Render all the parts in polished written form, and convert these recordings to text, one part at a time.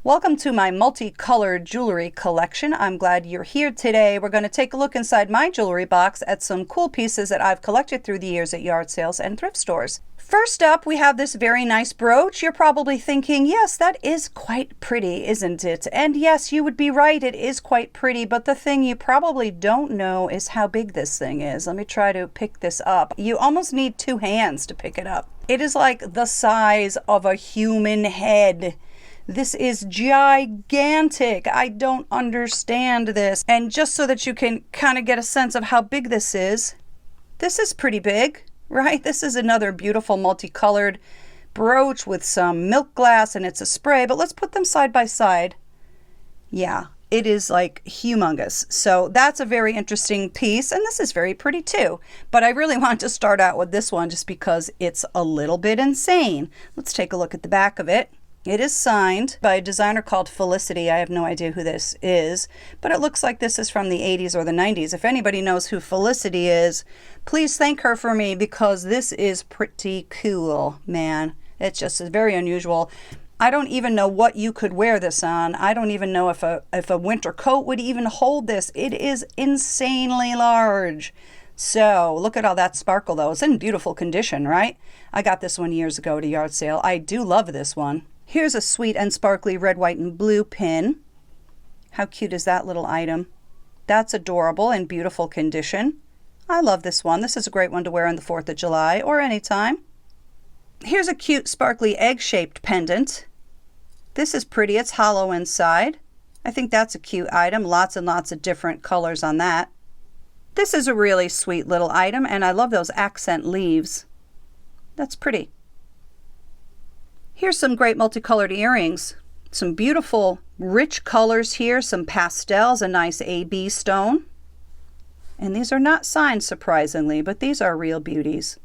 Welcome to my multicolored jewelry collection. I'm glad you're here today. We're going to take a look inside my jewelry box at some cool pieces that I've collected through the years at yard sales and thrift stores. First up, we have this very nice brooch. You're probably thinking, yes, that is quite pretty, isn't it? And yes, you would be right, it is quite pretty, but the thing you probably don't know is how big this thing is. Let me try to pick this up. You almost need two hands to pick it up. It is like the size of a human head. This is gigantic. I don't understand this. And just so that you can kind of get a sense of how big this is pretty big, right? This is another beautiful multicolored brooch with some milk glass, and it's a spray, but let's put them side by side. Yeah, it is like humongous. So that's a very interesting piece, and this is very pretty too. But I really want to start out with this one just because it's a little bit insane. Let's take a look at the back of it. It is signed by a designer called Felicity. I have no idea who this is, but it looks like this is from the 80s or the 90s. If anybody knows who Felicity is, please thank her for me because this is pretty cool, man. It's just very unusual. I don't even know what you could wear this on. I don't even know if a winter coat would even hold this. It is insanely large. So look at all that sparkle though. It's in beautiful condition, right? I got this one years ago at a yard sale. I do love this one. Here's a sweet and sparkly red, white, and blue pin. How cute is that little item? That's adorable and beautiful condition. I love this one. This is a great one to wear on the 4th of July or anytime. Here's a cute sparkly egg-shaped pendant. This is pretty. It's hollow inside. I think that's a cute item. Lots and lots of different colors on that. This is a really sweet little item, and I love those accent leaves. That's pretty. Here's some great multicolored earrings. Some beautiful rich colors here, some pastels, a nice AB stone. And these are not signed, surprisingly, but these are real beauties.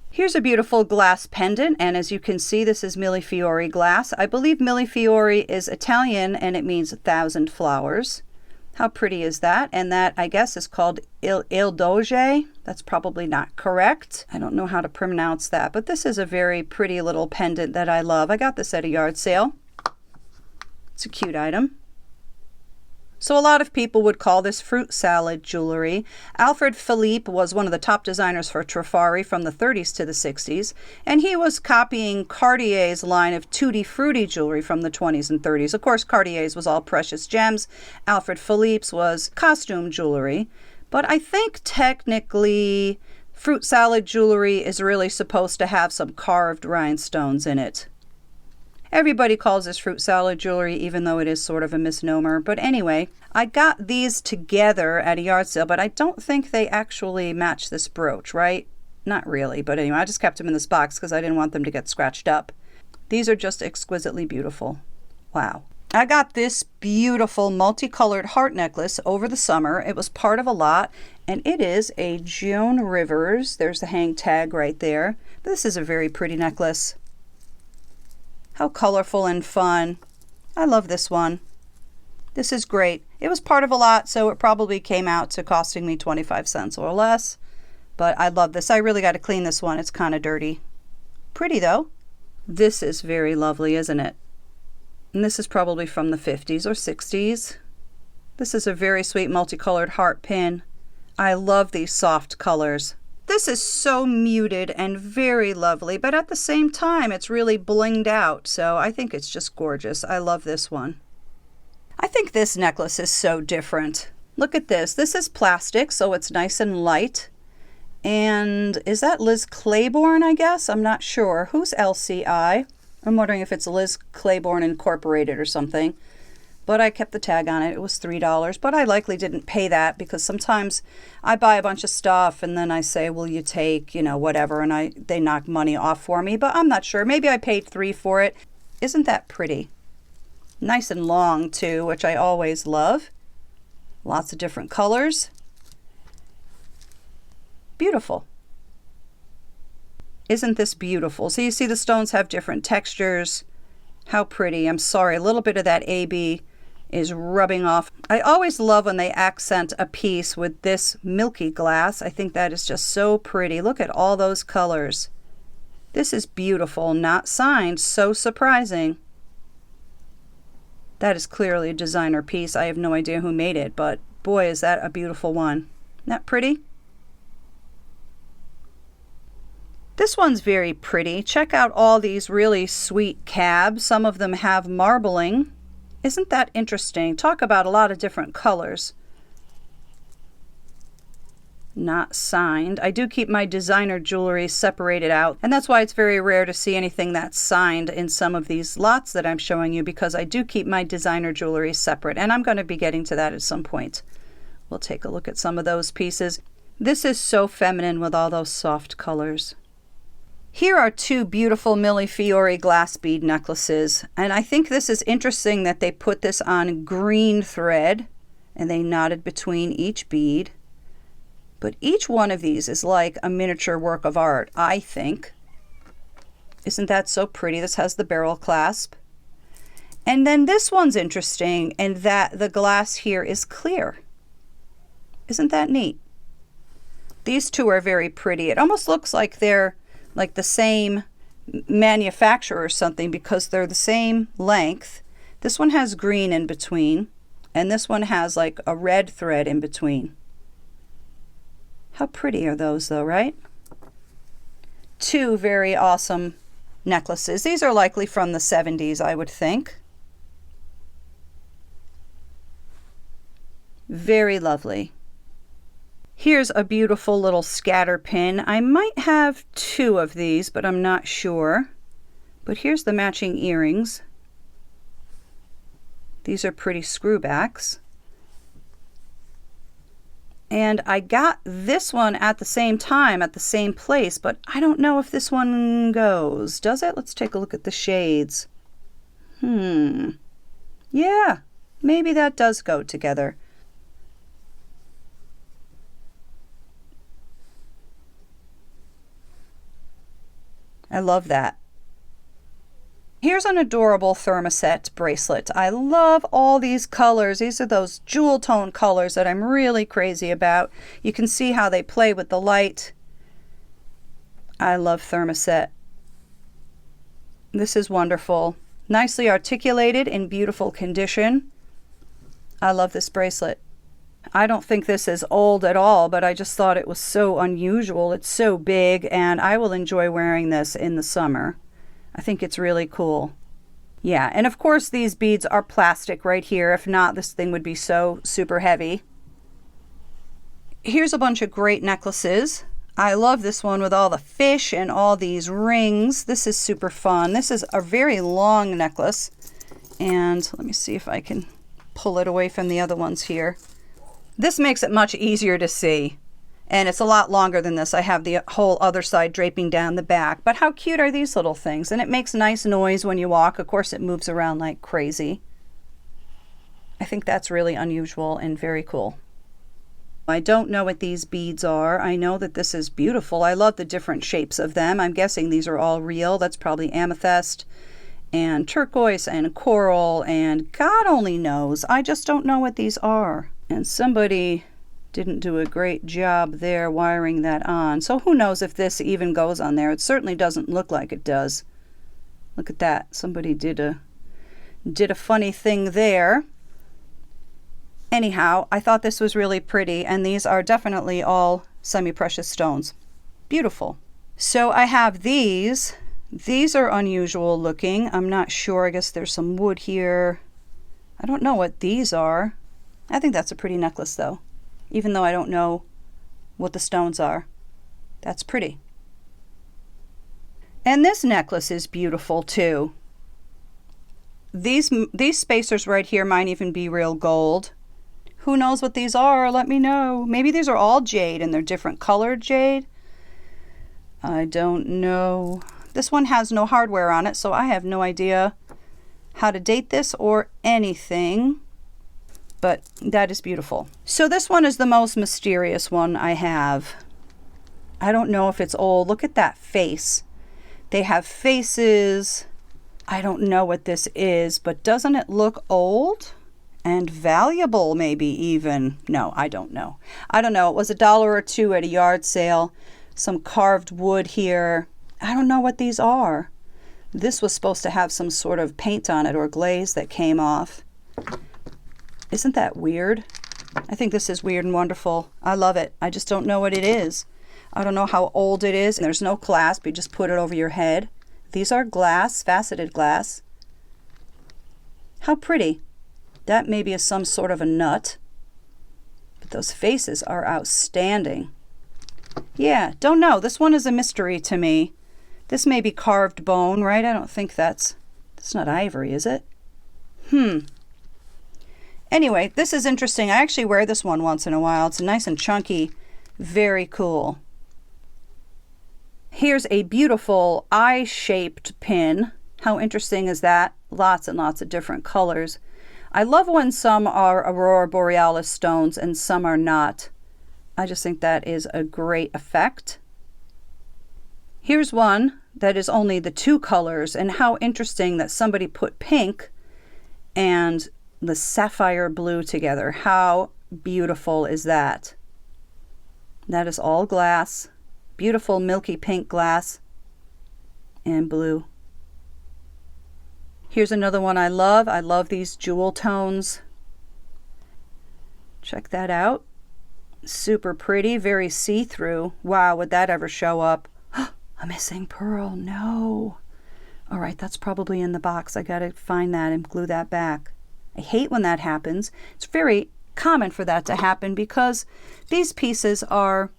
Here's a beautiful glass pendant, and as you can see, this is Millie Fiore glass. I believe Millie Fiore is Italian, and it means 1,000 flowers. How pretty is that? And that, I guess, is called Il Doge. That's probably not correct. I don't know how to pronounce that, but this is a very pretty little pendant that I love. I got this at a yard sale. It's a cute item. So a lot of people would call this fruit salad jewelry. Alfred Philippe was one of the top designers for Trifari from the 30s to the 60s, and he was copying Cartier's line of tutti frutti jewelry from the 20s and 30s. Of course, Cartier's was all precious gems. Alfred Philippe's was costume jewelry, but I think technically fruit salad jewelry is really supposed to have some carved rhinestones in it. Everybody calls this fruit salad jewelry, even though it is sort of a misnomer. But anyway, I got these together at a yard sale, but I don't think they actually match this brooch, right? Not really, but anyway, I just kept them in this box because I didn't want them to get scratched up. These are just exquisitely beautiful. Wow. I got this beautiful multicolored heart necklace over the summer. It was part of a lot, and it is a Joan Rivers. There's the hang tag right there. This is a very pretty necklace. How colorful and fun. I love this one. This is great. It was part of a lot, so it probably came out to costing me 25 cents or less. But I love this. I really got to clean this one. It's kind of dirty. Pretty though. This is very lovely, isn't it? And this is probably from the 50s or 60s. This is a very sweet multicolored heart pin. I love these soft colors. This is so muted and very lovely, but at the same time, it's really blinged out. So I think it's just gorgeous. I love this one. I think this necklace is so different. Look at this. This is plastic, so it's nice and light. And is that Liz Claiborne, I guess? I'm not sure. Who's LCI? I'm wondering if it's Liz Claiborne Incorporated or something. But I kept the tag on it. It was $3, but I likely didn't pay that because sometimes I buy a bunch of stuff and then I say, will you take, whatever, and they knock money off for me, but I'm not sure. Maybe I paid $3 for it. Isn't that pretty? Nice and long too, which I always love. Lots of different colors. Beautiful. Isn't this beautiful? So you see the stones have different textures. How pretty. I'm sorry, a little bit of that AB is rubbing off. I always love when they accent a piece with this milky glass. I think that is just so pretty. Look at all those colors. This is beautiful, not signed. So surprising. That is clearly a designer piece. I have no idea who made it, but boy, is that a beautiful one. Isn't that pretty? This one's very pretty. Check out all these really sweet cabs. Some of them have marbling. Isn't that interesting? Talk about a lot of different colors. Not signed. I do keep my designer jewelry separated out, and that's why it's very rare to see anything that's signed in some of these lots that I'm showing you, because I do keep my designer jewelry separate, and I'm going to be getting to that at some point. We'll take a look at some of those pieces. This is so feminine with all those soft colors. Here are two beautiful Millie Fiore glass bead necklaces, and I think this is interesting that they put this on green thread and they knotted between each bead. But each one of these is like a miniature work of art, I think. Isn't that so pretty? This has the barrel clasp. And then this one's interesting in that the glass here is clear. Isn't that neat? These two are very pretty. It almost looks like they're like the same manufacturer or something because they're the same length. This one has green in between, and this one has like a red thread in between. How pretty are those though, right? Two very awesome necklaces. These are likely from the 70s, I would think. Very lovely. Here's a beautiful little scatter pin. I might have two of these, but I'm not sure. But here's the matching earrings. These are pretty screwbacks. And I got this one at the same time, at the same place, but I don't know if this one goes. Does it? Let's take a look at the shades. Yeah, maybe that does go together. I love that. Here's an adorable Thermoset bracelet. I love all these colors. These are those jewel tone colors that I'm really crazy about. You can see how they play with the light. I love Thermoset. This is wonderful. Nicely articulated, in beautiful condition. I love this bracelet. I don't think this is old at all, but I just thought it was so unusual. It's so big, and I will enjoy wearing this in the summer. I think it's really cool. Yeah, and of course these beads are plastic right here. If not, this thing would be so super heavy. Here's a bunch of great necklaces. I love this one with all the fish and all these rings. This is super fun. This is a very long necklace. And let me see if I can pull it away from the other ones here. This makes it much easier to see, and it's a lot longer than this. I have the whole other side draping down the back, but how cute are these little things? And it makes nice noise when you walk. Of course, it moves around like crazy. I think that's really unusual and very cool. I don't know what these beads are. I know that this is beautiful. I love the different shapes of them. I'm guessing these are all real. That's probably amethyst and turquoise and coral, and God only knows. I just don't know what these are. And somebody didn't do a great job there wiring that on. So who knows if this even goes on there. It certainly doesn't look like it does. Look at that. Somebody did a funny thing there. Anyhow, I thought this was really pretty, and these are definitely all semi-precious stones. Beautiful. So I have these. These are unusual looking. I'm not sure. I guess there's some wood here. I don't know what these are. I think that's a pretty necklace though, even though I don't know what the stones are. That's pretty. And this necklace is beautiful too. These spacers right here might even be real gold. Who knows what these are? Let me know. Maybe these are all jade and they're different colored jade. I don't know. This one has no hardware on it, so I have no idea how to date this or anything. But that is beautiful. So this one is the most mysterious one I have. I don't know if it's old. Look at that face. They have faces. I don't know what this is, but doesn't it look old and valuable maybe even? No, I don't know. I don't know. It was $1 or $2 at a yard sale. Some carved wood here. I don't know what these are. This was supposed to have some sort of paint on it or glaze that came off. Isn't that weird? I think this is weird and wonderful. I love it. I just don't know what it is. I don't know how old it is. And there's no clasp. You just put it over your head. These are glass, faceted glass. How pretty. That maybe is some sort of a nut. But those faces are outstanding. Yeah, don't know. This one is a mystery to me. This may be carved bone, right? I don't think that's not ivory, is it? Anyway, this is interesting. I actually wear this one once in a while. It's nice and chunky. Very cool. Here's a beautiful eye-shaped pin. How interesting is that? Lots and lots of different colors. I love when some are Aurora Borealis stones and some are not. I just think that is a great effect. Here's one that is only the two colors, and how interesting that somebody put pink and the sapphire blue together. How beautiful is that? That is all glass. Beautiful milky pink glass and blue. Here's another one I love. I love these jewel tones. Check that out. Super pretty, very see-through. Wow, would that ever show up? A missing pearl. No. All right, that's probably in the box. I gotta find that and glue that back. I hate when that happens. It's very common for that to happen because these pieces are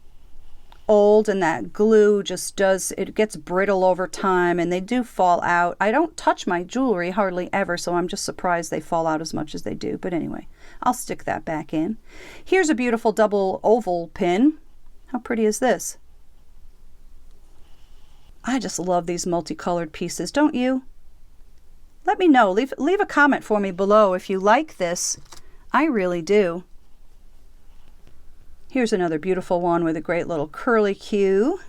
old and that glue just it gets brittle over time and they do fall out. I don't touch my jewelry hardly ever, so I'm just surprised they fall out as much as they do. But anyway, I'll stick that back in. Here's a beautiful double oval pin. How pretty is this? I just love these multicolored pieces, don't you? Let me know. Leave a comment for me below if you like this. I really do. Here's another beautiful one with a great little curly Q.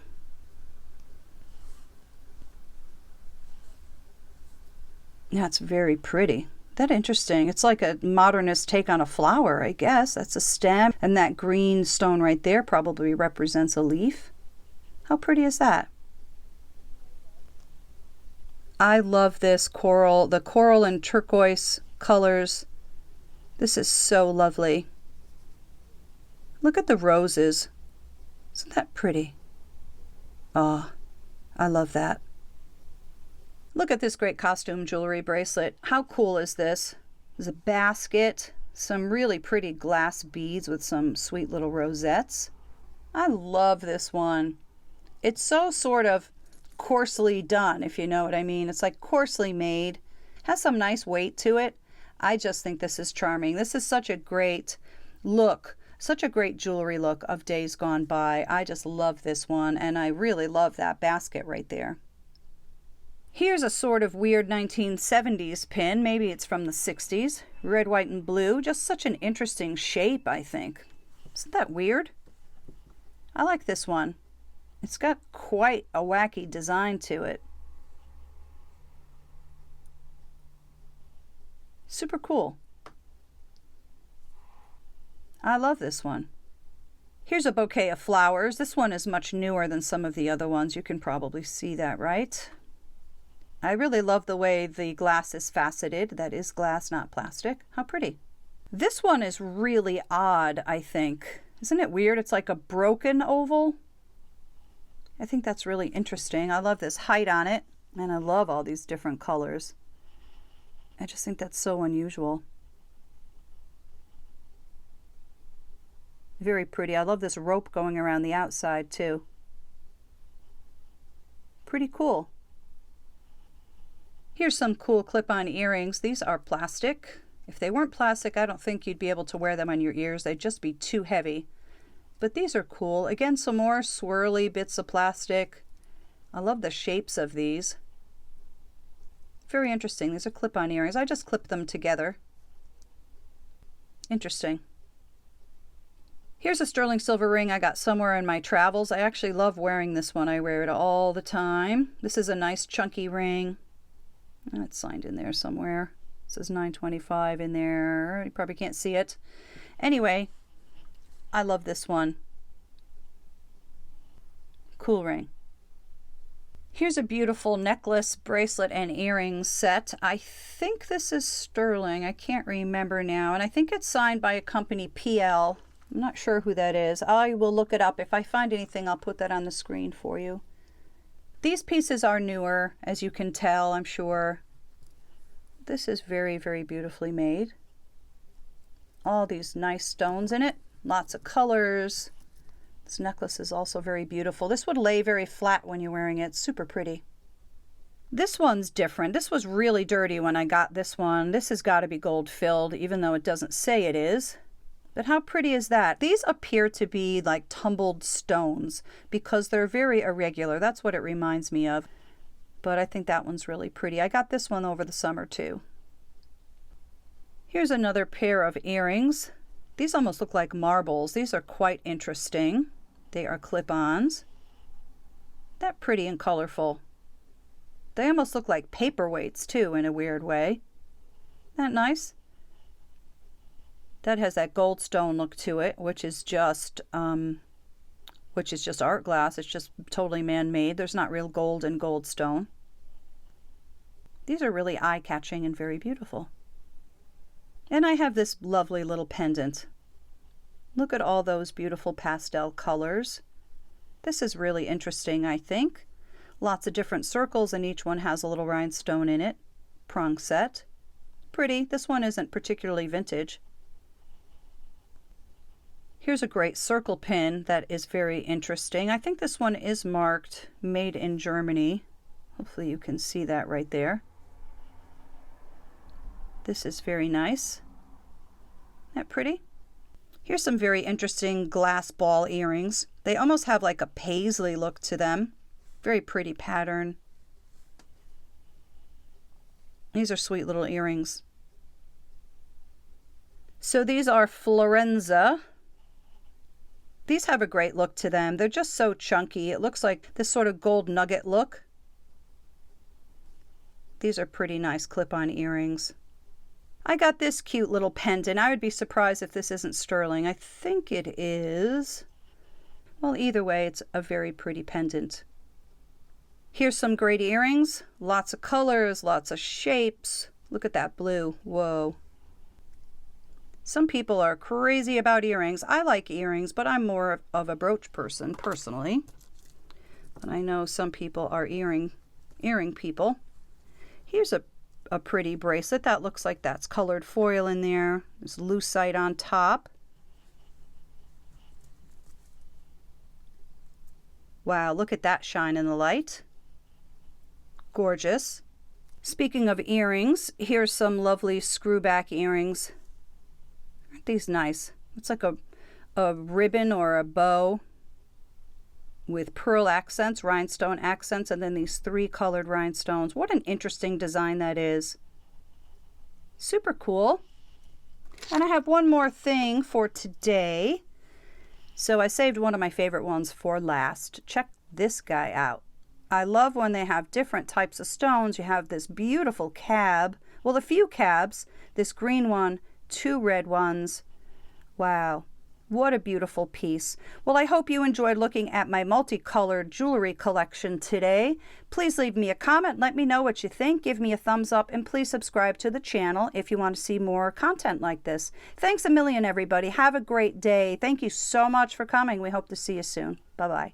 That's very pretty. That interesting. It's like a modernist take on a flower, I guess. That's a stem, and that green stone right there probably represents a leaf. How pretty is that? I love this coral, the coral and turquoise colors. This is so lovely. Look at the roses. Isn't that pretty? Oh, I love that. Look at this great costume jewelry bracelet. How cool is this? There's a basket, some really pretty glass beads with some sweet little rosettes. I love this one. It's so sort of coarsely done, if you know what I mean. It's like coarsely made. Has some nice weight to it. I just think this is charming. This is such a great look. Such a great jewelry look of days gone by. I just love this one, and I really love that basket right there. Here's a sort of weird 1970s pin. Maybe it's from the 60s. Red, white, and blue. Just such an interesting shape, I think. Isn't that weird? I like this one. It's got quite a wacky design to it. Super cool. I love this one. Here's a bouquet of flowers. This one is much newer than some of the other ones. You can probably see that, right? I really love the way the glass is faceted. That is glass, not plastic. How pretty. This one is really odd, I think. Isn't it weird? It's like a broken oval. I think that's really interesting. I love this height on it, and I love all these different colors. I just think that's so unusual. Very pretty. I love this rope going around the outside too. Pretty cool. Here's some cool clip-on earrings. These are plastic. If they weren't plastic, I don't think you'd be able to wear them on your ears. They'd just be too heavy. But these are cool. Again, some more swirly bits of plastic. I love the shapes of these. Very interesting. These are clip-on earrings. I just clipped them together. Interesting. Here's a sterling silver ring I got somewhere in my travels. I actually love wearing this one. I wear it all the time. This is a nice chunky ring. It's signed in there somewhere. It says 925 in there. You probably can't see it. Anyway, I love this one. Cool ring. Here's a beautiful necklace, bracelet, and earrings set. I think this is sterling. I can't remember now. And I think it's signed by a company, PL. I'm not sure who that is. I will look it up. If I find anything, I'll put that on the screen for you. These pieces are newer, as you can tell, I'm sure. This is very, very beautifully made. All these nice stones in it. Lots of colors. This necklace is also very beautiful. This would lay very flat when you're wearing it. It's super pretty. This one's different. This was really dirty when I got this one. This has got to be gold filled, even though it doesn't say it is. But how pretty is that? These appear to be like tumbled stones because they're very irregular. That's what it reminds me of. But I think that one's really pretty. I got this one over the summer too. Here's another pair of earrings. These almost look like marbles. These are quite interesting. They are clip-ons. That pretty and colorful. They almost look like paperweights too in a weird way. Isn't that nice? That has that gold stone look to it, which is just art glass. It's just totally man-made. There's not real gold in gold stone. These are really eye-catching and very beautiful. And I have this lovely little pendant. Look at all those beautiful pastel colors. This is really interesting, I think. Lots of different circles and each one has a little rhinestone in it. Prong set. Pretty. This one isn't particularly vintage. Here's a great circle pin that is very interesting. I think this one is marked made in Germany. Hopefully you can see that right there. This is very nice. Isn't that pretty? Here's some very interesting glass ball earrings. They almost have like a paisley look to them. Very pretty pattern. These are sweet little earrings. So these are Florenza. These have a great look to them. They're just so chunky. It looks like this sort of gold nugget look. These are pretty nice clip-on earrings. I got this cute little pendant. I would be surprised if this isn't sterling. I think it is. Well, either way, it's a very pretty pendant. Here's some great earrings. Lots of colors, lots of shapes. Look at that blue. Whoa. Some people are crazy about earrings. I like earrings, but I'm more of a brooch person, personally. But I know some people are earring people. Here's a pretty bracelet. That looks like that's colored foil in there. There's lucite on top. Wow, look at that shine in the light. Gorgeous. Speaking of earrings, here's some lovely screwback earrings. Aren't these nice? It's like a ribbon or a bow with pearl accents, rhinestone accents, and then these 3 colored rhinestones. What an interesting design that is. Super cool. And I have one more thing for today. So I saved one of my favorite ones for last. Check this guy out. I love when they have different types of stones. You have this beautiful cab. Well, a few cabs. This green one, 2 red ones. Wow. What a beautiful piece. Well, I hope you enjoyed looking at my multicolored jewelry collection today. Please leave me a comment. Let me know what you think. Give me a thumbs up and please subscribe to the channel if you want to see more content like this. Thanks a million, everybody. Have a great day. Thank you so much for coming. We hope to see you soon. Bye-bye.